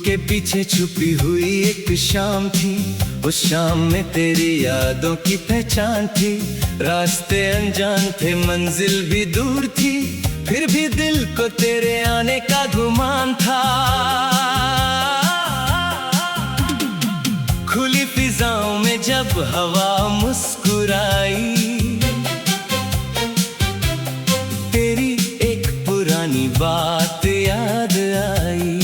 के पीछे छुपी हुई एक शाम थी। उस शाम में तेरी यादों की पहचान थी। रास्ते अनजान थे, मंजिल भी दूर थी, फिर भी दिल को तेरे आने का गुमान था। खुली फिजाओं में जब हवा मुस्कुराई, तेरी एक पुरानी बात याद आई,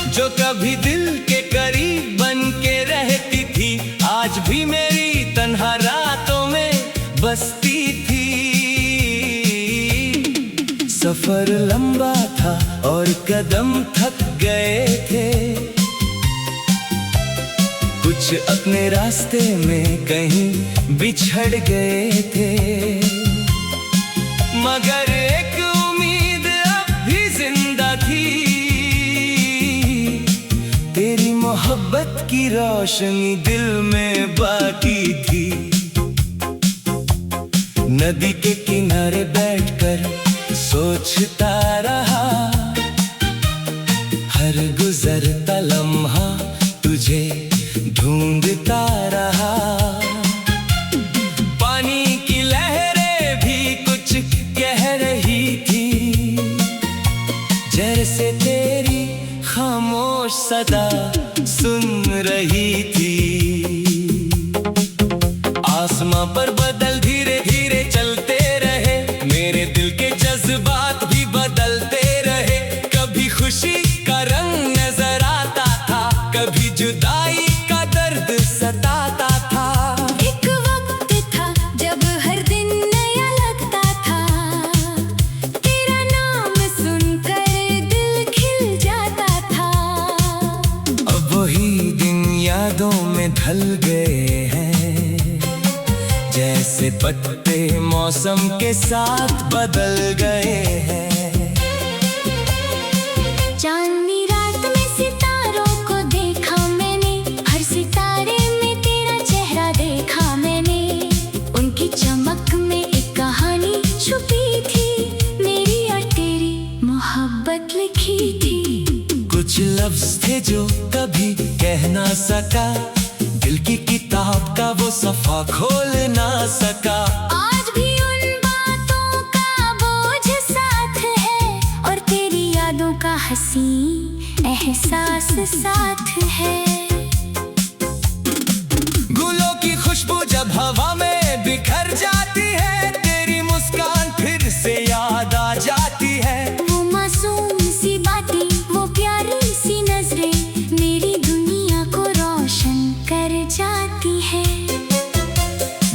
जो कभी दिल के करीब बन के रहती थी, आज भी मेरी तन्हा रातों में बसती थी। सफर लंबा था और कदम थक गए थे, कुछ अपने रास्ते में कहीं बिछड़ गए थे, मगर एक उम्मीद अब भी जिंदा थी। तेरी मोहब्बत की रोशनी दिल में बाकी थी। नदी के किनारे बैठकर सोचता रहा, हर गुजरता लम्हा तुझे ढूंढता रहा। पानी की लहरें भी कुछ कह रही थी, जैसे तेरी खामोश सदा सुन रही थी। आसमां पर बादल धीरे धीरे चलते रहे, मेरे दिल के जज्बात भी बदलते रहे। कभी खुशी का रंग नजर आता था, कभी जुदाई का दर्द सताता था। एक वक्त था जब हर दिन नया लगता था, तेरा नाम सुनकर दिल खिल जाता था। अब वही दिन यादों में ढल गए हैं, जैसे पत्ते मौसम के साथ बदल गए हैं। चांदनी रात में सितारों को देखा मैंने, हर सितारे में तेरा चेहरा देखा मैंने। उनकी चमक में एक कहानी छुपी थी, मेरी और तेरी मोहब्बत लिखी थी। कुछ लफ्ज थे जो कभी कह ना सका, दिल की किताब का वो सफा खोल ना सका। आज भी उन बातों का बोझ साथ है, और तेरी यादों का हंसी एहसास साथ है। गुलों की खुशबू जब हवा में बिखर जाती है, तेरी मुस्कान फिर से याद आ जाती है। वो मासूम सी बातें, वो प्यारी सी नजरें, मेरी दुनिया को रोशन कर जाती है।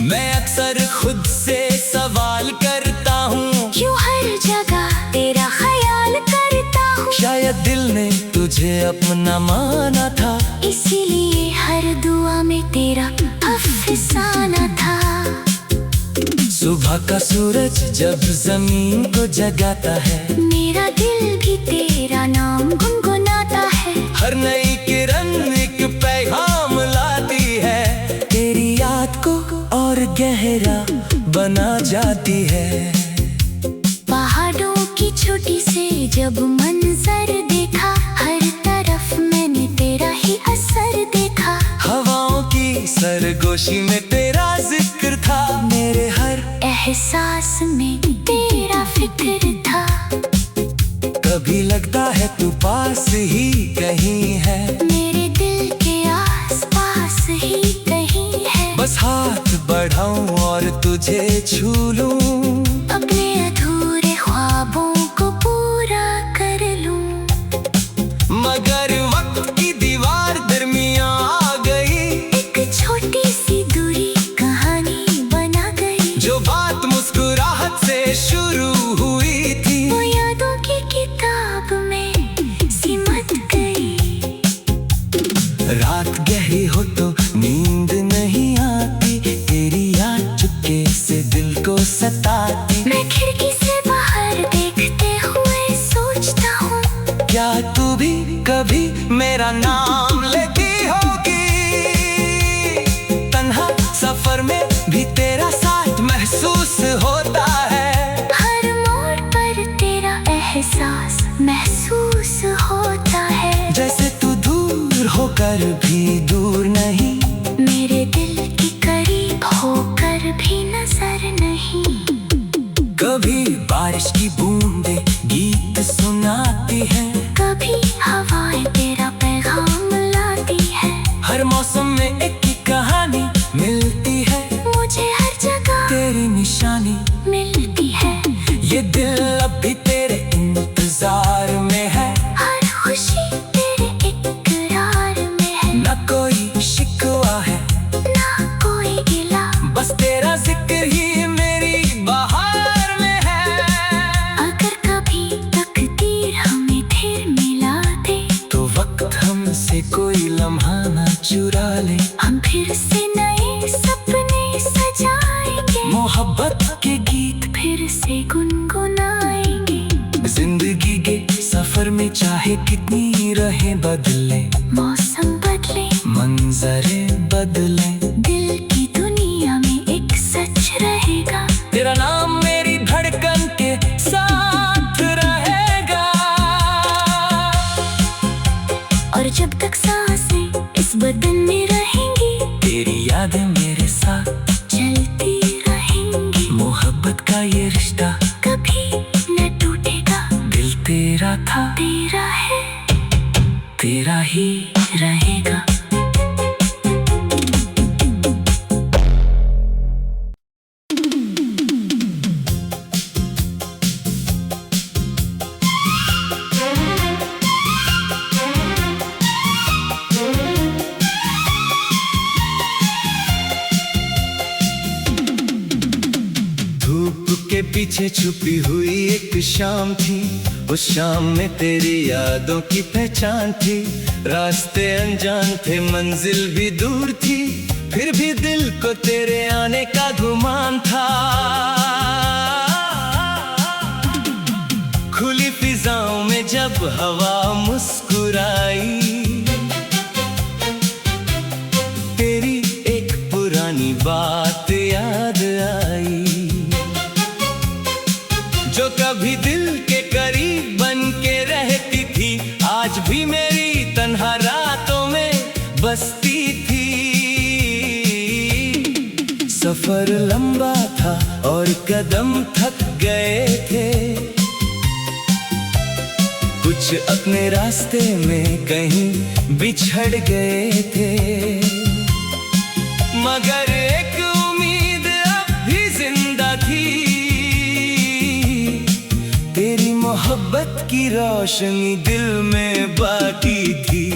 मैं अक्सर खुद से सवाल करता हूँ, क्यों हर जगह तेरा ख्याल करता हूँ। शायद दिल ने तुझे अपना माना था, इसीलिए हर दुआ में तेरा अफसाना था। सुबह का सूरज जब जमीन को जगाता है, मेरा दिल भी तेरा नाम गुनगुनाता है। हर नई किरण एक पैगाम लाती है, तेरी याद को और गहरा बना जाती है। पहाड़ों की चोटी से जब मंजर देखा, हर तरफ मैंने तेरा ही असर देखा। हवाओं की सरगोशी में तेरा जिक्र था, मेरे हर एहसास में तेरा फिक्र था। कभी लगता है तू पास ही कहीं है, मेरे दिल के आस पास ही कहीं है। बस हाथ बढ़ाऊं और तुझे छू लूं, अपने अधूरे ख्वाबों को पूरा कर लूं। मगर वक्त की दीवार दरमियां आ गई, एक छोटी सी दूरी कहानी बना गई। जो बात मुस्कुराहट से शुरू हुई थी, वो यादों की किताब में सिमट गई। रात गहरी हो तो नींद नहीं आती, तेरी याद चुपके से दिल को सताती। मैं खिड़की से बाहर देखते हुए सोचता हूँ, क्या तू भी कभी मेरा नाम लेती होगी। तन्हा सफर में भी तेरा साथ महसूस होता है, हर मोड़ पर तेरा एहसास महसूस होता है। जैसे तू दूर होकर भी दूर नहीं, मेरे दिल के करीब होकर भी नजर नहीं। कभी बारिश की बूंदे गीत सुनाती है, कभी हवाएं तेरा पैगाम लाती है। हर मौसम में एक ही कहानी मिलती है, मुझे हर जगह तेरी निशानी मिलती है। ये दिल अब भी तेरे इंतजार में है, हर खुशी तेरे इकरार में है। न कोई शिकवा है ना कोई गिला, बस तेरा जिक्र ही मेरी बहार में है। अगर कभी तकदीर हमें फिर मिला दे, तो वक्त हमसे कोई लम्हा ना चुरा ले, हम फिर से नए सपने सजाएंगे। मोहब्बत के गीत फिर से गुनगुनाएंगे। जिंदगी के सफर में चाहे कितनी रहे बदले, मौसम बदले, मंजरे बदले, दिल की दुनिया में एक सच रहेगा। तेरा नाम मेरी धड़कन के साथ रहेगा। और जब तक सांसें इस बदन में रहेंगी, तेरी यादें मेरे साथ चलती रहेंगी। मोहब्बत का ये रिश्ता कभी न टूटेगा, दिल तेरा था, तेरा है, तेरा ही रहेगा। धूप के पीछे छुपी हुई एक शाम थी, उस शाम में तेरी यादों की पहचान थी। रास्ते अनजान थे, मंजिल भी दूर थी, फिर भी दिल को तेरे आने का गुमान था। खुली फिजाओं में जब हवा मुस्कुराई, तेरी एक पुरानी बात याद आई, जो कभी दिल के करीब बन के रहती थी, आज भी मेरी तन्हा रातों में बसती थी। सफर लंबा था और कदम थक गए थे, कुछ अपने रास्ते में कहीं बिछड़ गए थे, मगर एक उम्मीद अब भी जिंदा थी। तेरी मोहब्बत की रोशनी दिल में बाकी थी।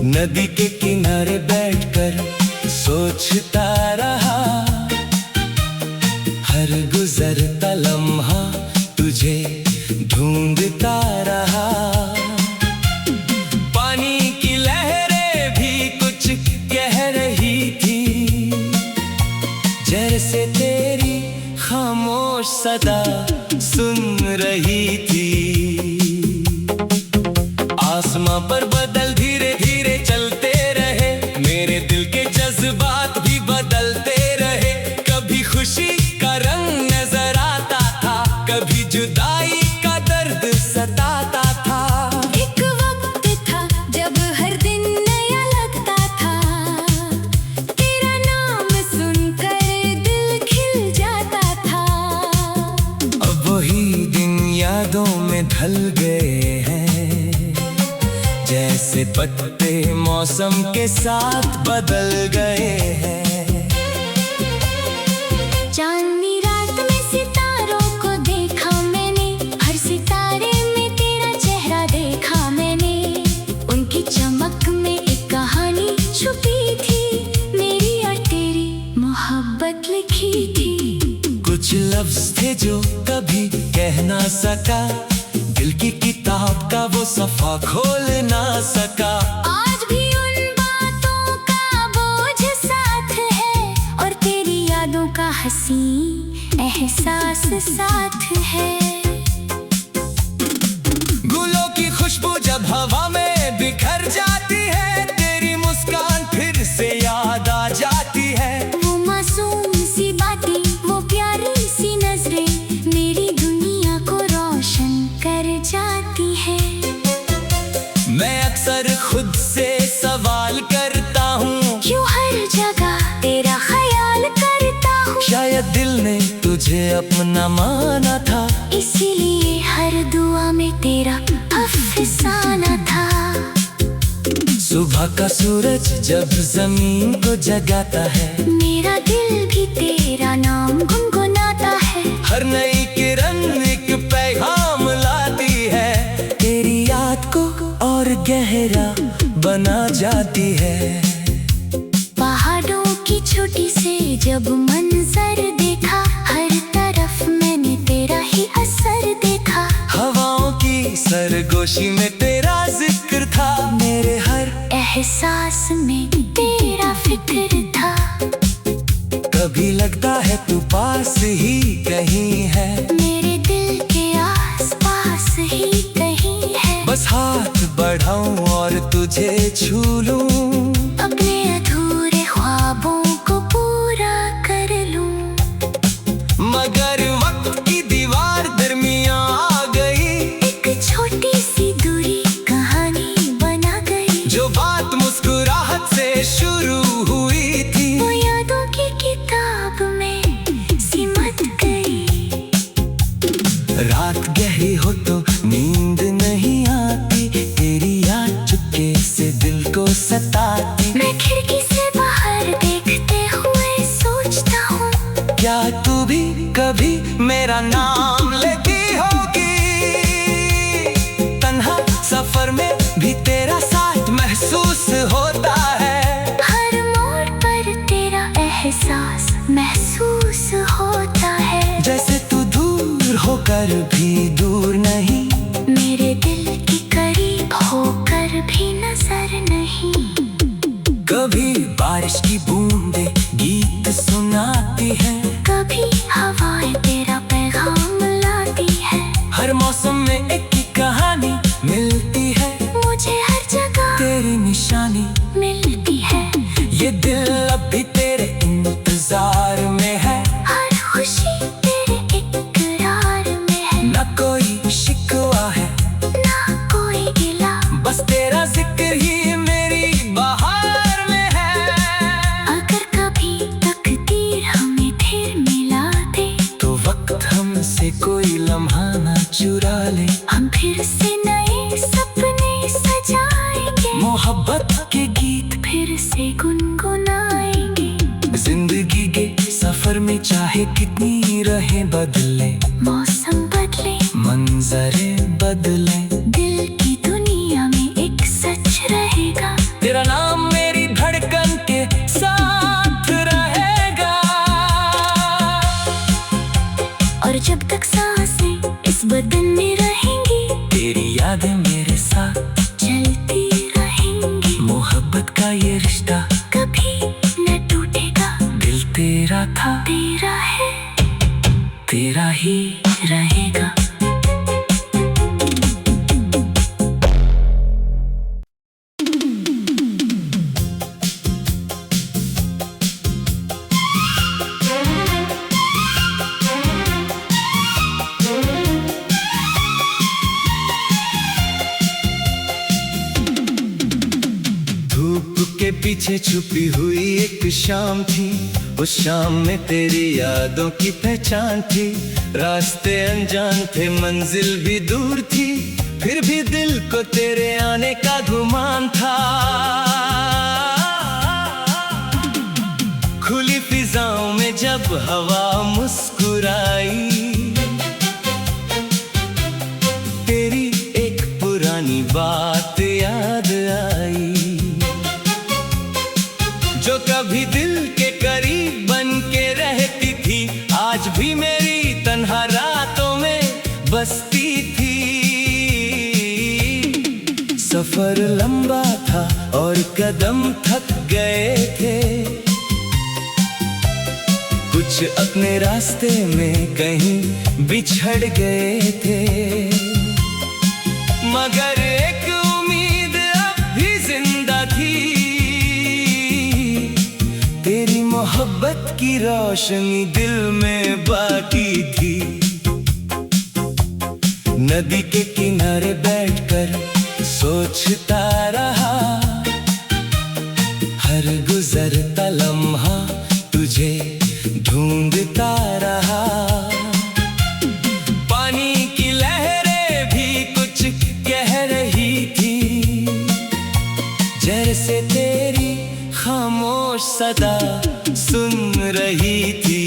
नदी के किनारे बैठकर सोचता रहा, हर गुजरता लम्हा तुझे ढूंढता रहा। पानी की लहरें भी कुछ कह रही थी, जैसे तेरी खामोश सदा सुन रही थी। आसमां पर बादल धीरे धीरे चलते रहे, मेरे दिल के जज्बात भी बदलते रहे। कभी खुशी का रंग नजर आता था, कभी जुदाई का दर्द सताता था। एक वक्त था जब हर दिन नया लगता था, तेरा नाम सुनकर दिल खिल जाता था। अब वही दिन यादों में ढल गए हैं, जैसे पत्ते मौसम के साथ बदल गए हैं। चांदनी रात में सितारों को देखा मैंने, हर सितारे में तेरा चेहरा देखा मैंने। उनकी चमक में एक कहानी छुपी थी, मेरी और तेरी मोहब्बत लिखी थी। कुछ लफ्ज थे जो कभी कह ना सका, दिल की किताब का वो सफा खोल ना सका। आज भी उन बातों का बोझ साथ है, और तेरी यादों का हंसी एहसास साथ है। गुलों की खुशबू जब हवा में बिखर जाती है, तेरी मुस्कान फिर से याद आ जाती है। वो मासूम सी बातें, वो प्यारी सी नजरें, मेरी दुनिया को रोशन कर जा तुझे अपना माना था, इसीलिए हर दुआ में तेरा अफसाना था। सुबह का सूरज जब जमीन को जगाता है, मेरा दिल भी तेरा नाम गुनगुनाता है। हर नई किरण एक पैगाम लाती है, तेरी याद को और गहरा बना जाती है। पहाड़ों की चोटी से जब मंजर देखा, हर तरफ मैंने तेरा ही असर देखा। हवाओं की सरगोशी में तेरा जिक्र था, मेरे हर एहसास में तेरा फिक्र था। कभी लगता है तू पास ही कहीं है, मेरे दिल के आस पास ही कहीं है। बस हाथ बढ़ाऊं और तुझे छू लूं, अपने अधूरे ख्वाबों को पूरा कर लूं। मगर वक्त की दीवार दरमियां आ गई, एक छोटी सी दूरी कहानी बना गई। जो बात मुस्कुराहट से शुरू हुई थी, वो यादों की किताब में सिमट गई। रात गहरी हो तो नींद नहीं आती, तेरी याद चुपके से दिल को सताती। मैं खिड़की से बाहर देखते हुए सोचता हूँ, क्या तू भी कभी मेरा नाम लेती होगी? तन्हा सफर में भी तेरा साथ महसूस होता है, हर मोड़ पर तेरा एहसास महसूस होता है। जैसे तू दूर होकर भी दूर नहीं, मेरे दिल की करीब होकर भी नजर नहीं। कभी बारिश की बूंदें गीत सुनाती है, कभी हवाएं तेरा पैगाम लाती है। हर मौसम में एक की कहानी मिलती है, मुझे हर जगह तेरी निशानी मिलती है। ये दिल अब भी तेरे इंतजार में है, हर खुशी तेरे इकरार में है। न कोई शिकवा है, ना कोई गिला, बस तेरा जिक्र ही मेरी बहार में है। अगर कभी तकदीर हमें फिर मिला दे, तो वक्त हमसे कोई लम्हा ना चुरा ले, हम फिर से नए सपने सजाएंगे। मोहब्बत के गीत फिर से गुनगुनाएंगे। जिंदगी के सफर में चाहे कितनी रहे बदले, मौसम बदले, मंजरे बदले, दिल की दुनिया में एक सच रहेगा। तेरा नाम मेरी धड़कन के साथ रहेगा। और जब तक सांसें इस बदन में रहेंगी, तेरी यादें मेरे साथ चलती रहेंगी। मोहब्बत का ये रिश्ता कभी न टूटेगा, दिल तेरा था, तेरा है, तेरा ही रहेगा। धूप के पीछे छुपी हुई एक शाम थी, उस शाम में तेरी यादों की पहचान थी। रास्ते अनजान थे, मंजिल भी दूर थी, फिर भी दिल को तेरे आने का गुमान था। खुली फिजाओं में जब हवा मुस्कुराई, तेरी एक पुरानी बात याद आई, जो कभी दिल के करीब बन के रहती थी, आज भी मेरी तन्हा रातों में बसती थी। सफर लंबा था और कदम थक गए थे, कुछ अपने रास्ते में कहीं बिछड़ गए थे, मगर एक उम्मीद अब भी जिंदा थी। तेरी मोहब्बत की रोशनी दिल में बाकी थी। नदी के किनारे बैठकर सोचता रहा, हर गुजरता लम्हा तुझे ढूंढता रहा। सदा सुन रही थी।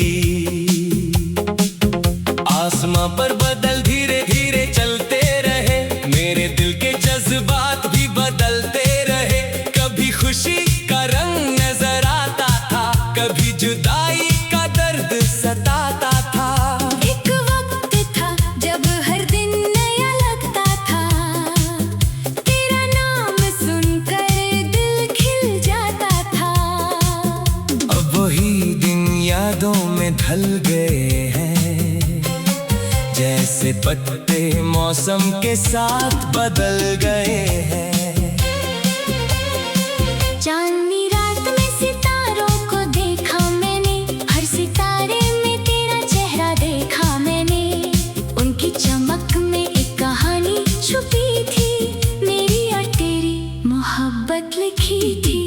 आसमां पर बादल धीरे धीरे चलते रहे, मेरे दिल के जज्बात भी बदलते रहे। कभी खुशी का रंग नजर आता था, कभी जुदाई का दर्द सताता था। एक वक्त था जब हर दिन नया लगता था, तेरा नाम सुनकर दिल खिल जाता था। अब वही दिन यादों में ढल गए हैं, जैसे पत्ते मौसम के साथ बदल गए हैं। चांदनी रात में सितारों को देखा मैंने, हर सितारे में तेरा चेहरा देखा मैंने। उनकी चमक में एक कहानी छुपी थी, मेरी और तेरी मोहब्बत लिखी थी।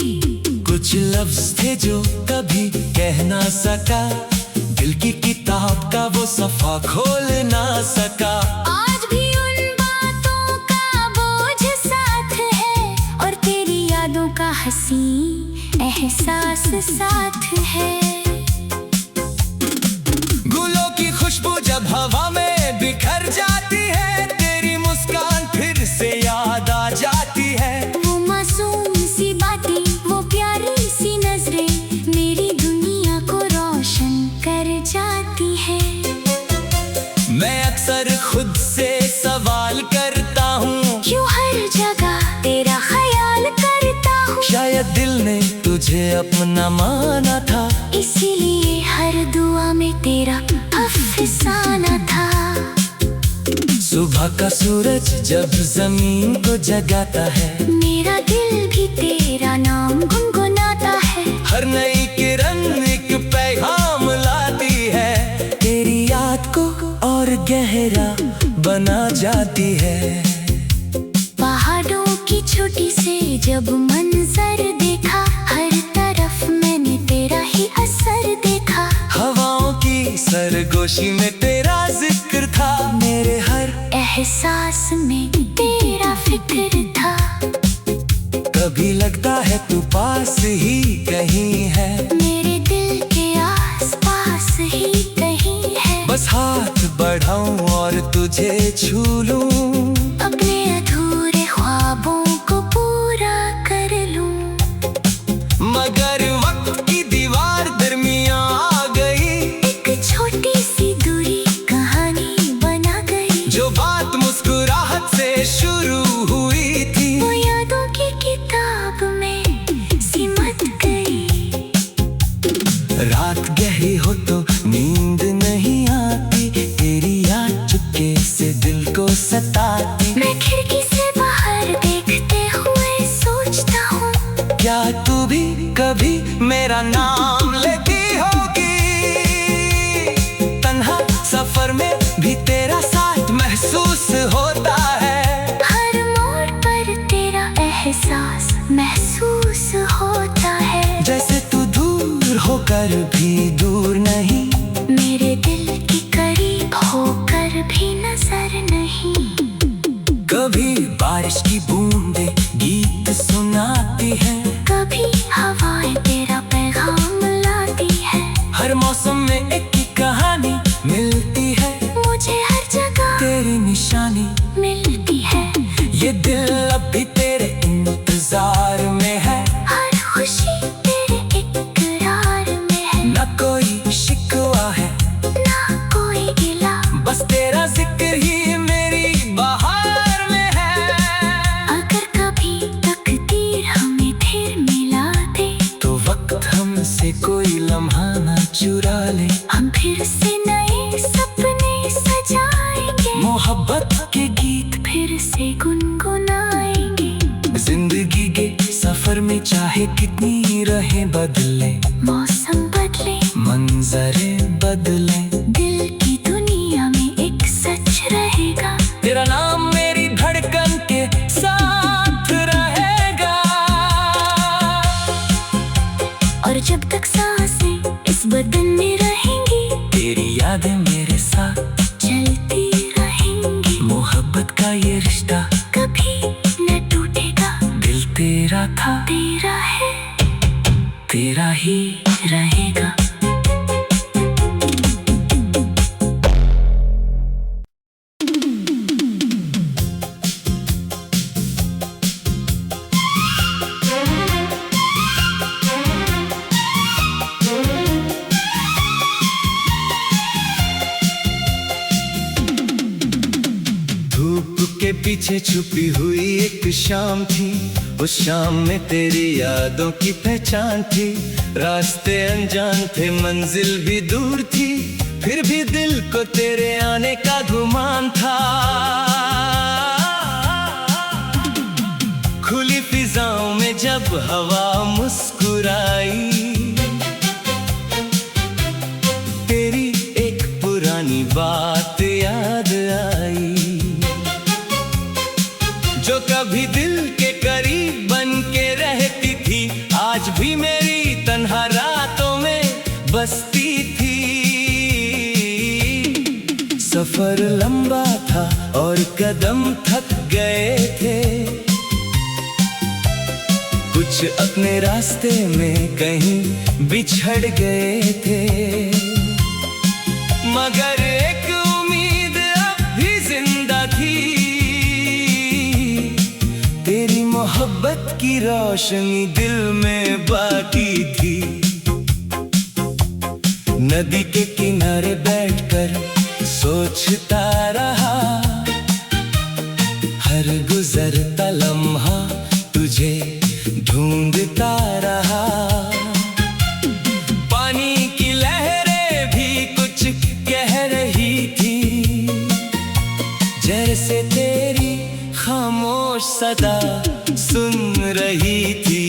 कुछ लफ्ज थे जो कभी कह ना सका, दिल की किताब का वो सफा खोल ना सका। आज भी उन बातों का बोझ साथ है, और तेरी यादों का हंसी एहसास साथ है। गुलों की खुशबू जब हवा में बिखर जाती है, तेरी मुस्कान फिर से याद आ जाती है। वो मासूम सी बातें, वो प्यारी सी नजरें, मेरी दुनिया को रोशन कर जाती है। मैं अक्सर खुद से सवाल करता हूँ, क्यों हर जगह तेरा ख्याल करता हूँ। शायद दिल ने तुझे अपना माना था, इसीलिए हर दुआ में तेरा अफसाना था। सुबह का सूरज जब जमीन को जगाता है, मेरा दिल भी तेरा नाम गुनगुनाता है। हर नई किरण एक पैगाम लाती है, तेरी याद को और गहरा बना जाती है। पहाड़ों की चोटी से जब मंजर देखा, हर तरफ मैंने तेरा ही असर देखा। हवाओं की सरगोशी में तेरा जिक्र था, मेरे हर एहसास में तेरा फिक्र था। कभी लगता है तू पास ही कहीं है, मेरे दिल के आस पास ही कहीं है। बस हाथ बढ़ाऊं और तुझे छू लूं, अपने अधूरे ख्वाबों को पूरा कर लूं। मगर वक्त की दीवार दरमियां आ गई, एक छोटी सी दूरी कहानी बना गई। जो बात मुस्कुराहट से शुरू हुई थी, वो यादों की किताब में सिमट गई। रात गहरी हो तो नींद नहीं आती, तेरी याद चुपके से दिल को सताती। मैं खिड़की से बाहर देखते हुए सोचता हूँ, क्या तू भी कभी मेरा नाम लेती होगी। तन्हा सफर में भी तेरा साथ महसूस होता है, हर मोड़ पर तेरा एहसास महसूस होता है। जैसे तू दूर होकर भी दूर नहीं, मेरे दिल के करीब होकर भी नजर नहीं। कभी बारिश की बूंदें गीत सुनाती है, कभी हवाएं तेरा पैगाम लाती है। हर मौसम में एक ही कहानी मिलती है, मुझे हर जगह तेरी निशानी मिलती है। ये दिल अब भी तेरे इंतजार में है, हर खुशी तेरे इकरार में है। न कोई शिकवा है ना कोई गिला, बस तेरा जिक्र ही मेरी बहार में है। अगर कभी तकदीर हमें फिर मिला दे, तो वक्त हमसे कोई लम्हा ना चुरा ले, हम फिर से नए सपने सजाएंगे। मोहब्बत के गीत फिर से गुनगुनाएंगे। जिंदगी के सफर में चाहे कितनी रहे बदले, मौसम बदले, मंजरे बदले, दिल की दुनिया में एक सच रहेगा। तेरा नाम मेरी धड़कन के साथ रहेगा। और जब तक सांसें इस बदन में रहेंगी, तेरी यादें मेरे साथ चलती रहेंगी। मोहब्बत का ये रिश्ता कभी न टूटेगा, दिल तेरा था, तेरा है, तेरा ही के पीछे छुपी हुई एक शाम थी, उस शाम में तेरी यादों की पहचान थी। रास्ते अनजान थे, मंजिल भी दूर थी, फिर भी दिल को तेरे आने का गुमान था। खुली फिजाओं में जब हवा मुस्कुराई, तेरी एक पुरानी बात याद आई, जो कभी दिल के करीब बन के रहती थी, आज भी मेरी तन्हा रातों में बसती थी। सफर लंबा था और कदम थक गए थे, कुछ अपने रास्ते में कहीं बिछड़ गए थे, मगर एक उम्मीद अब भी जिंदा थी। तेरी मोहब्बत की रोशनी दिल में बाकी थी। नदी के किनारे बैठकर सोचता रहा, हर गुजरता लम्हा तुझे ढूंढता रहा। पानी की लहरें भी कुछ कह रही थी, जैसे तेरी खामोश सदा सुन रही थी।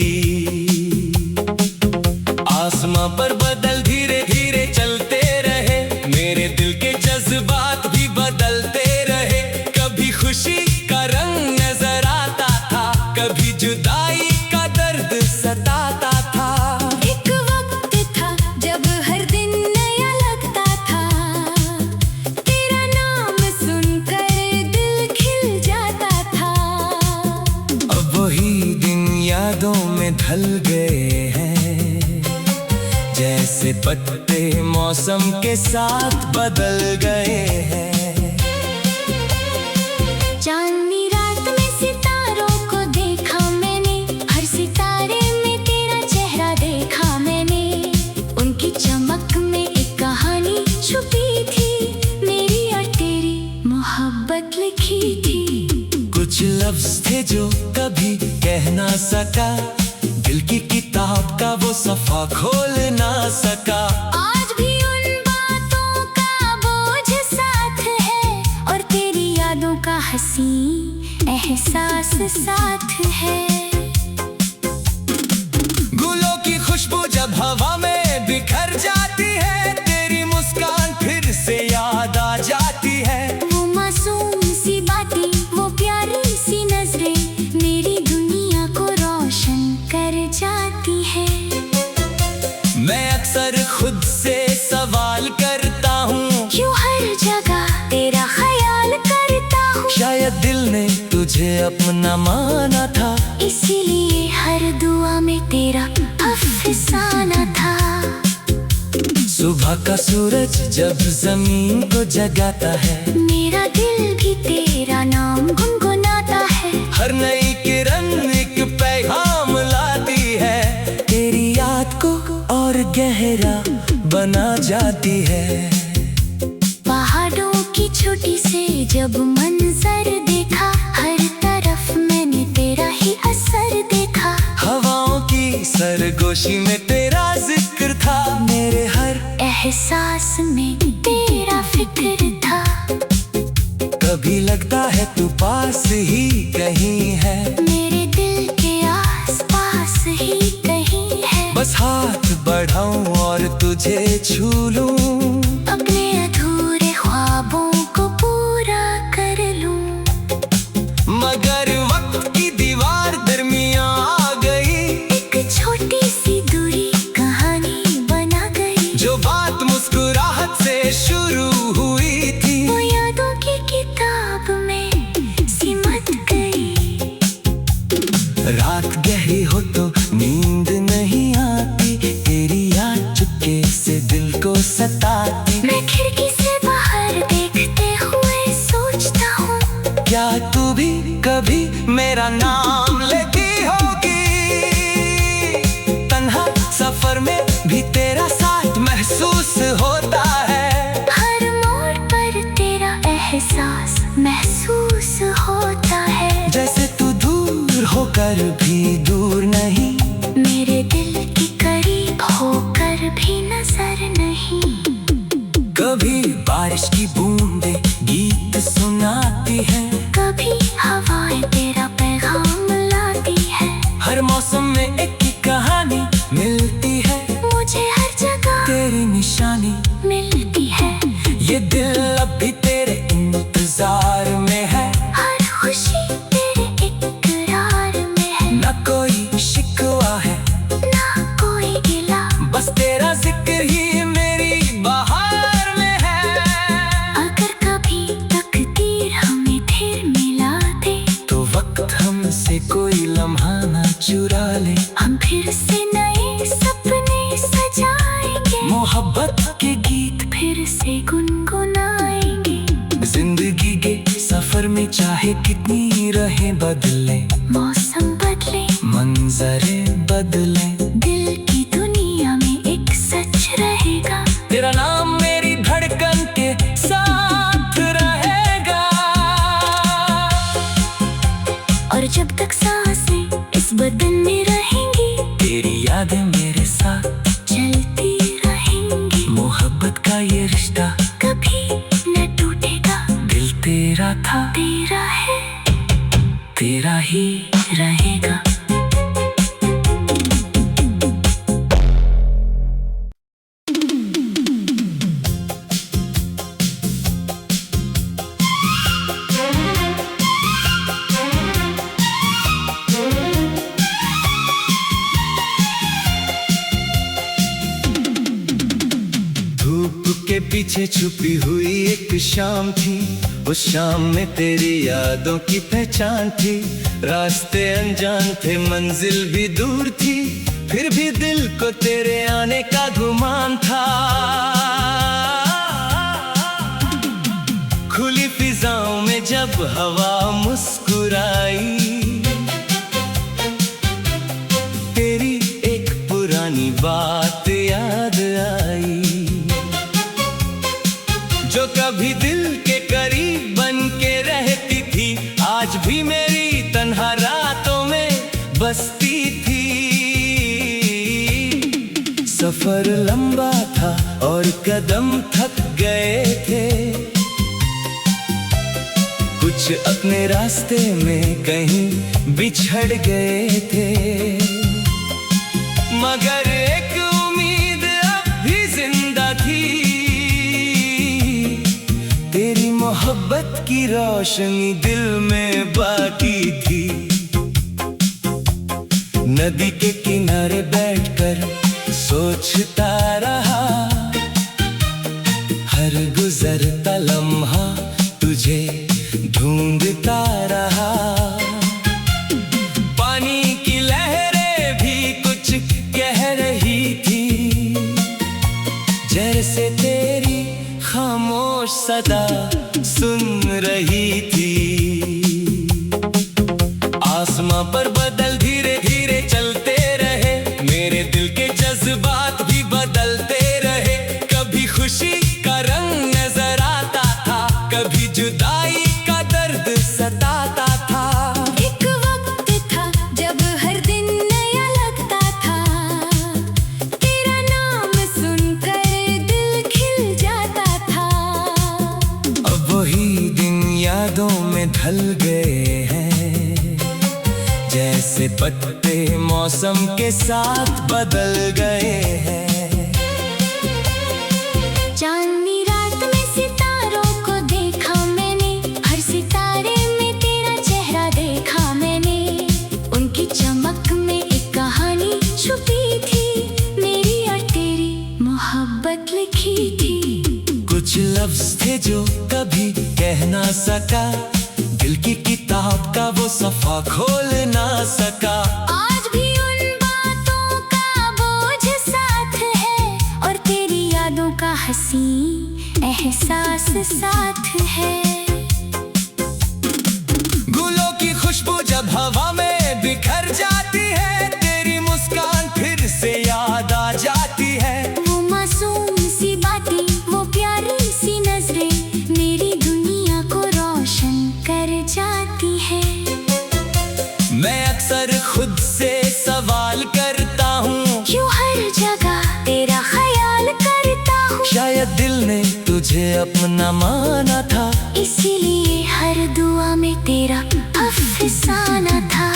आसमां पर बादल धीरे धीरे चलते रहे, मेरे दिल के जज्बात भी बदलते रहे। कभी खुशी का रंग नजर आता था, कभी जुदाई का दर्द सताता था। एक वक्त था जब हर दिन नया लगता था, तेरा नाम सुनकर दिल खिल जाता था। अब वही दिन यादों में ढल गए हैं, जैसे पत्ते मौसम के साथ बदल गए हैं। चांदनी रात में सितारों को देखा मैंने, हर सितारे में तेरा चेहरा देखा मैंने। उनकी चमक में एक कहानी छुपी थी, मेरी और तेरी मोहब्बत लिखी थी। कुछ लफ्ज थे जो कभी कह ना सका, दिल की किताब का वो सफा खोल ना सका। आज भी उन बातों का बोझ साथ है, और तेरी यादों का हंसी एहसास साथ है। गुलों की खुशबू जब हवा में बिखर जाती है, तेरी मुस्कान फिर से याद आ जाती है। वो मासूम सी बातें, वो प्यारी सी नजरें, मेरी दुनिया को रोशन कर जाती है। मैं अक्सर खुद से सवाल करता हूँ, क्यों हर जगह तेरा ख्याल करता हूँ। शायद दिल ने तुझे अपना माना था, इसीलिए हर दुआ में तेरा अफसाना था। सुबह का सूरज जब जमीन को जगाता है, मेरा दिल भी तेरा नाम गुनगुनाता है। हर नई किरण एक पैगाम लाती है, तेरी याद को और गहरा बना जाती है। पहाड़ों की चोटी से जब मंजर देखा, हर तरफ मैंने तेरा ही असर देखा। हवाओं की सरगोशी में तेरा जिक्र था, मेरे हर एहसास में तेरा फिक्र था। कभी लगता है तू पास ही कहीं है, मेरे दिल के आस पास ही कहीं है। बस हाथ बढ़ाऊं और तुझे छू लूं, अपने अधूरे ख्वाबों को पूरा कर लूं। मगर वक्त की दीवार दरमियां आ गई, एक छोटी सी दूरी कहानी बना गई। जो बात मुस्कुराहट से शुरू हुई थी, वो यादों की किताब में सिमट गई। रात गहरी हो तो नींद नहीं आती, तेरी याद चुपके से दिल को सताती। मैं खिड़की से बाहर देखते हुए सोचता हूँ, क्या तू भी कभी मेरा नाम लेती होगी। तन्हा सफर में भी तेरा साथ महसूस होता है, हर मोड़ पर तेरा एहसास महसूस होता होकर भी दूर नहीं, मेरे दिल की करीब होकर भी नजर नहीं। कभी बारिश की बूंदें गीत सुनाती है, कभी हवाएं तेरा पैगाम लाती है। हर मौसम में एक ही कहानी मिलती है, मुझे हर जगह तेरी निशानी मिलती है। ये दिल अब भी तेरे इंतजार में है, हर खुशी तेरे इकरार में है। न कोई शिकवा है ना कोई गिला, बस तेरा जिक्र ही मेरी बहार में है। अगर कभी तकदीर हमें फिर मिला दे, तो वक्त हमसे कोई लम्हा ना चुरा ले, हम फिर से नए सपने सजाएंगे। मोहब्बत के गीत फिर से गुनगुनाएंगे। जिंदगी के सफर में चाहे कितनी रहे बदले, मौसम बदले, मंजरे बदले, दिल की दुनिया में एक सच रहेगा। तेरा नाम मेरी धड़कन के साथ रहेगा। और जब तक सांसें इस बदन में रहेंगी, तेरी यादें मेरे साथ चलती रहेंगी। मोहब्बत का ये रिश्ता कभी न टूटेगा, दिल तेरा था, तेरा है, तेरा ही रहेगा। धूप के पीछे छुपी हुई एक शाम थी, उस शाम में तेरी यादों की पहचान थी। रास्ते अनजान थे, मंजिल भी दूर थी, फिर भी दिल को तेरे आने का गुमान था। खुली फिजाओं में जब हवा मुस्कुराई, तेरी एक पुरानी बात याद आई, जो कभी दिल के करीब बन के रहती थी, आज भी मेरी तन्हा रातों में बसती थी। सफर लंबा था और कदम थक गए थे, कुछ अपने रास्ते में कहीं बिछड़ गए थे, मगर एक उम्मीद अब भी जिंदा थी। तेरी मोहब्बत की रोशनी दिल में बाकी थी। नदी के किनारे बैठकर सोचता रहा, हर गुजरता लम्हा तुझे ढूंढता रहा। पानी की लहरें भी कुछ कह रही थी, जैसे तेरी खामोश सदा सुन रही थी। आसमां पर बादल धीरे धीरे चलते रहे, मेरे दिल के जज्बात भी बदलते रहे। कभी खुशी का रंग नजर आता था, कभी जुदाई का दर्द सताता था। एक वक्त था जब हर दिन नया लगता था, तेरा नाम सुनकर दिल खिल जाता था। अब वही दिन यादों में ढल गए हैं, जैसे पत्ते मौसम के साथ बदल गए हैं। चांदनी रात में सितारों को देखा मैंने, हर सितारे में तेरा चेहरा देखा मैंने। उनकी चमक में एक कहानी छुपी थी, मेरी और तेरी मोहब्बत लिखी थी। कुछ लफ्ज थे जो कभी कह ना सका, दिल की किताब का वो सफा खोल ना सका। आज भी उन बातों का बोझ साथ है, और तेरी यादों का हंसी एहसास साथ है। गुलों की खुशबू जब हवा में बिखर जाती है, तेरी मुस्कान फिर से याद आ जाती है। वो मासूम सी बातें, वो प्यारी सी नजरें, मेरी दुनिया को रोशन कर जाती है। मैं अक्सर अपना माना था, इसीलिए हर दुआ में तेरा अफसाना था।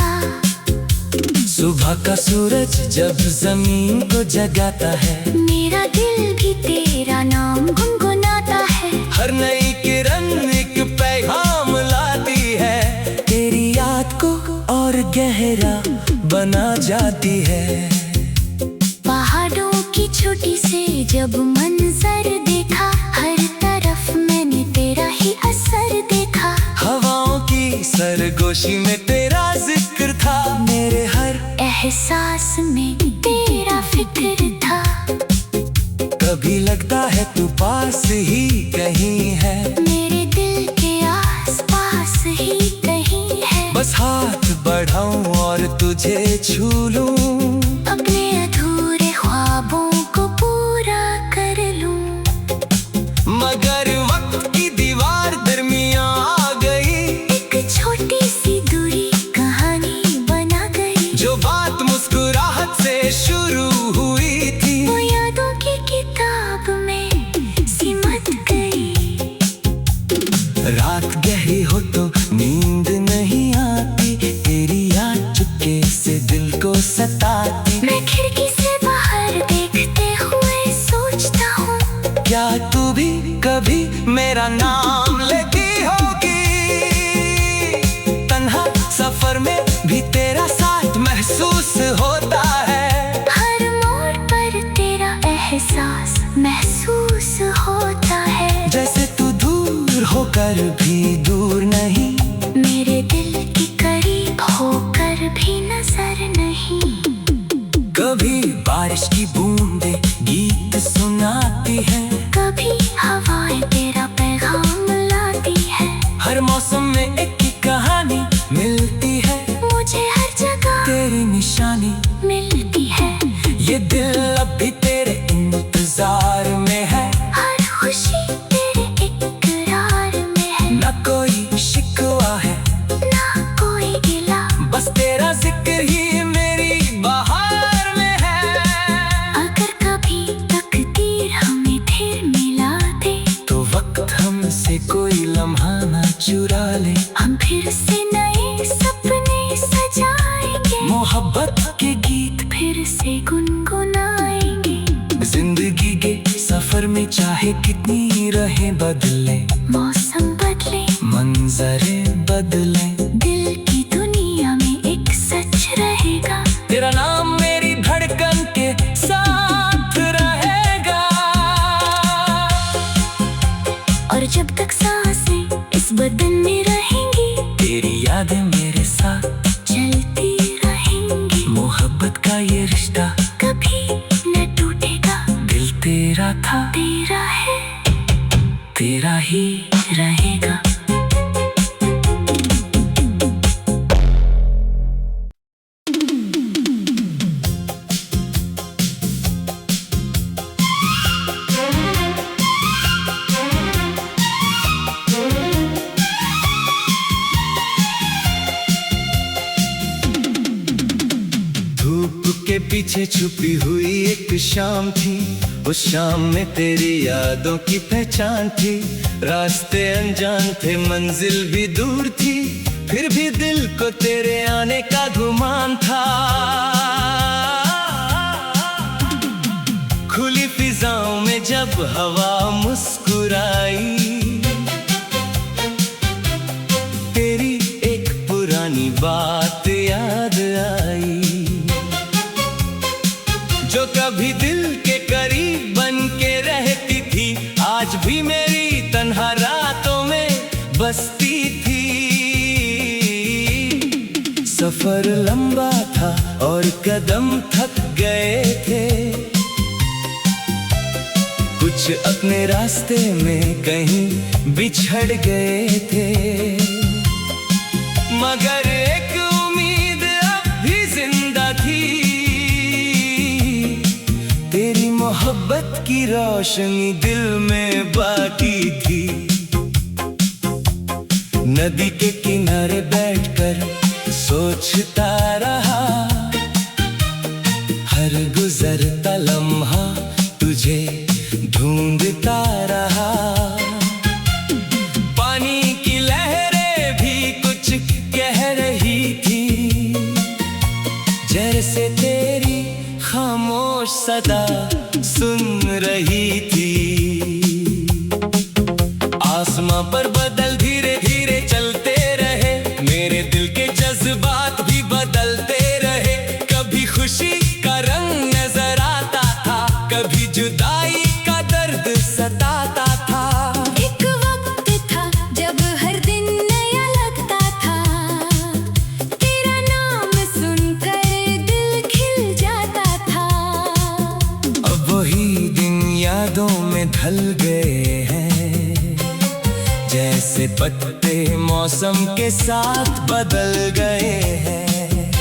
सुबह का सूरज जब जमीन को जगाता है, मेरा दिल भी तेरा नाम गुनगुनाता है। हर नई किरण एक पैगाम लाती है, तेरी याद को और गहरा बना जाती है। पहाड़ों की चोटी से जब मंजर देखा, हर तरफ मैंने तेरा ही असर देखा। हवाओं की सरगोशी में तेरा जिक्र था, मेरे हर एहसास में तेरा फिक्र था। कभी लगता है तू पास ही कहीं है, मेरे दिल के आस पास ही कहीं है। बस हाथ बढ़ाऊं और तुझे छू लूं, अपने अधूरे ख्वाबों को पूरा कर लूं। मगर वक्त की दीवार दरमियां आ गई, एक छोटी सी दूरी कहानी बना गई। जो बात मुस्कुराहट से शुरू हुई थी, वो यादों की किताब में सिमट गई। रात गहरी हो तो नींद नहीं आती, तेरी याद चुपके से दिल को सताती। मैं खिड़की से बाहर देखते हुए सोचता हूँ, क्या तू भी कभी मेरा नाम लेती होगी? तन्हा सफर में भी तेरा साथ महसूस होता है, हर मोड़ पर तेरा एहसास महसूस होता है। जैसे तू दूर होकर भी दूर नहीं, मेरे दिल के करीब होकर भी नजर नहीं। कभी बारिश की बूंदें गीत सुनाती है, कभी हवाएं तेरा पैगाम लाती है। हर मौसम में एक ही कहानी मिलती है, मुझे हर जगह तेरी निशानी मिलती है। ये दिल अब भी तेरे इंतजार में है, हर खुशी तेरे इकरार में है। न कोई शिकवा है, ना कोई गिला, बस तेरा जिक्र ही मेरी बहार में है। अगर कभी तकदीर हमें फिर मिला दे, तो वक्त हमसे कोई लम्हा ना चुरा ले, हम फिर से नए सपने सजाएंगे। मोहब्बत के गीत फिर से गुनगुनाएंगे। जिंदगी के सफर में चाहे कितनी रहे बदले, मौसम बदले, मंजरे बदले, दिल की दुनिया में एक सच रहेगा। तेरा नाम मेरी धड़कन के साथ रहेगा। और जब तक सांसें इस बदन में रहेंगी, तेरी यादें मेरे साथ चलती रहेंगी। मोहब्बत का ये रिश्ता कभी न टूटेगा, दिल तेरा था, तेरा है, तेरा ही रहेगा। धूप के पीछे छुपी हुई एक शाम थी, उस शाम में तेरी यादों की पहचान थी। रास्ते अनजान थे, मंजिल भी दूर थी, फिर भी दिल को तेरे आने का गुमान था। खुली फिजाओं में जब हवा मुस्कुराई, तेरी एक पुरानी बात याद आई, जो कभी दिल के करीब बन के रहती थी, आज भी मेरी तन्हा रातों में बसती थी। सफर लंबा था और कदम थक गए थे, कुछ अपने रास्ते में कहीं बिछड़ गए थे, मगर एक उम्मीद अब भी जिंदा थी। तेरी मोहब्बत की रोशनी दिल में बाकी थी। नदी के किनारे बैठकर सोचता रहा, हर गुजरता लम्हा तुझे ढूंढता रहा। में ढल गए हैं, जैसे पत्ते मौसम के साथ बदल गए हैं।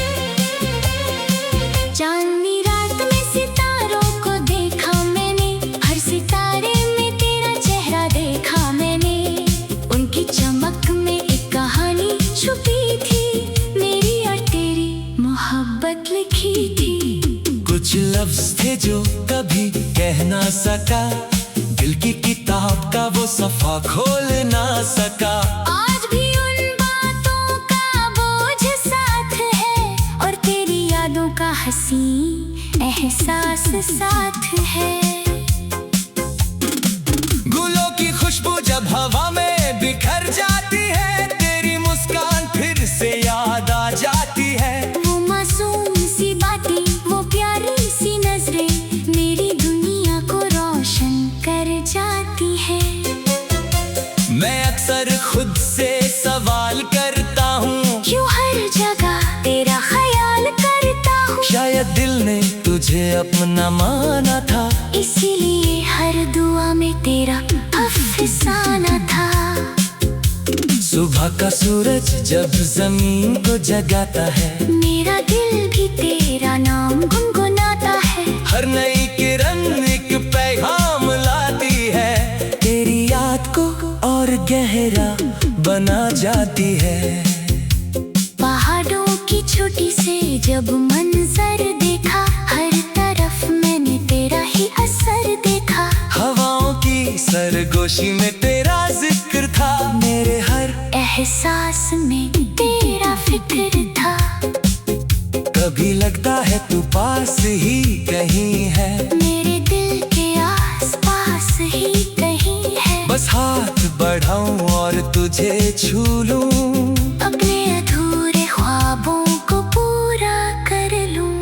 चांदनी रात में सितारों को देखा मैंने, हर सितारे में तेरा चेहरा देखा मैंने। उनकी चमक में एक कहानी छुपी थी, मेरी और तेरी मोहब्बत लिखी थी। कुछ लफ्ज थे जो कभी कह ना सका, दिल की किताब का वो सफा खोल ना सका। आज भी उन बातों का बोझ साथ है, और तेरी यादों का हंसी एहसास साथ है। गुलों की खुशबू जब हवा में बिखर जाती है, तेरी मुस्कान फिर से याद आ जाती है। वो मासूम सी बातें, वो प्यारी सी नजरें, मेरी दुनिया को रोशन कर जाती है। मैं अक्सर खुद से सवाल करता हूँ, क्यों हर जगह तेरा ख्याल करता हूँ। शायद दिल ने तुझे अपना माना था, इसीलिए हर दुआ में तेरा अफसाना था। सुबह का सूरज जब जमीन को जगाता है, मेरा दिल भी तेरा नाम गुनगुनाता है। हर नई किरण एक पैगाम लाती है, तेरी याद को और गहरा बना जाती है। पहाड़ों की चोटी से जब मंजर देखा, हर तरफ मैंने तेरा ही असर देखा। हवाओं की सरगोशी में तेरा जिक्र था, मेरे हर एहसास में तेरा फिक्र था। कभी लगता है तू पास ही कहीं है, मेरे दिल के आस पास ही कहीं है। बस हाथ बढ़ाऊं और तुझे छू लूं, अपने अधूरे ख्वाबों को पूरा कर लूं।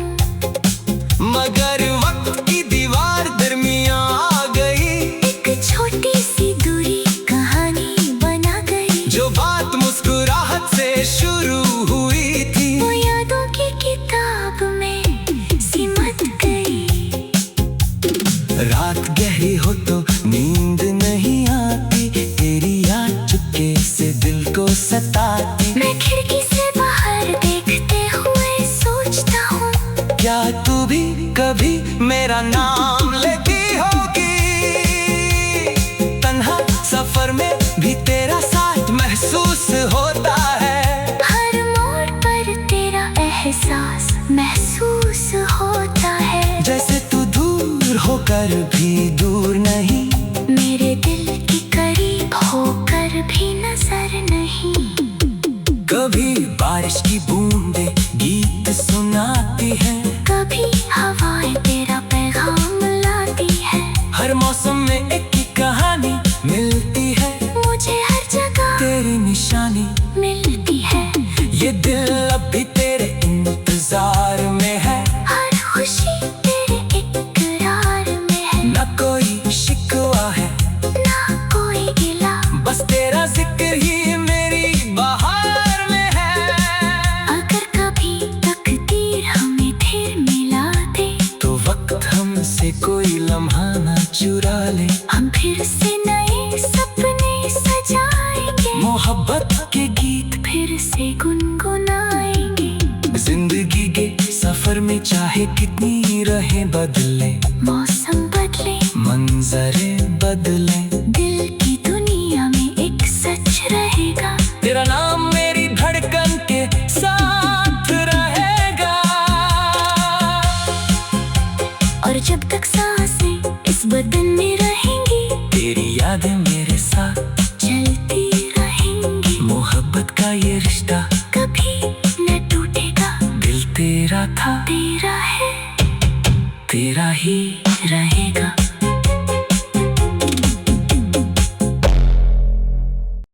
मगर वक्त की दीवार दरमियां आ गई, एक छोटी सी दूरी कहानी बना गई। जो बात मुस्कुराहट से शुरू हुई थी, वो यादों की किताब में सिमट गई। रात गहरी हो तो नींद नहीं आती, तेरी याद चुपके से दिल को सताती। मैं खिड़की से बाहर देखते हुए सोचता हूँ, क्या तू भी कभी मेरा नाम लेती होगी। तन्हा सफर में भी तेरा साथ महसूस होता है, हर मोड़ पर तेरा एहसास महसूस होता है। जैसे तू दूर होकर भी दूर नहीं, मेरे दिल की करीब होकर भी नजर नहीं। कभी बारिश की बूंदें गीत सुनाती है, कभी हवाएं तेरा पैगाम लाती है। हर मौसम में एक ही कहानी मिलती है, मुझे हर जगह तेरी निशानी मिलती है। ये दिल अब भी तेरे इंतजार में है, हर खुशी तेरे इकरार में है। न कोई शिकवा है ना कोई गिला, बस तेरा जिक्र ही मेरी बहार में है। अगर कभी तकदीर हमें फिर मिला दे, तो वक्त हमसे कोई लम्हा ना चुरा ले, हम फिर से नए सपने सजाएंगे। मोहब्बत के गीत फिर से गुनगुनाएंगे। जिंदगी के सफर में चाहे कितनी रहे बदले, मौसम बदले, मंजरे बदले, दिल की दुनिया में एक सच रहेगा। तेरा नाम मेरी धड़कन के साथ रहेगा। और जब तक सांसें इस बदन में रहेंगी, तेरी यादें मेरे साथ चलती रहेंगी। मोहब्बत का ये रिश्ता कभी न टूटेगा, दिल तेरा था, तेरा है, तेरा ही रहेगा।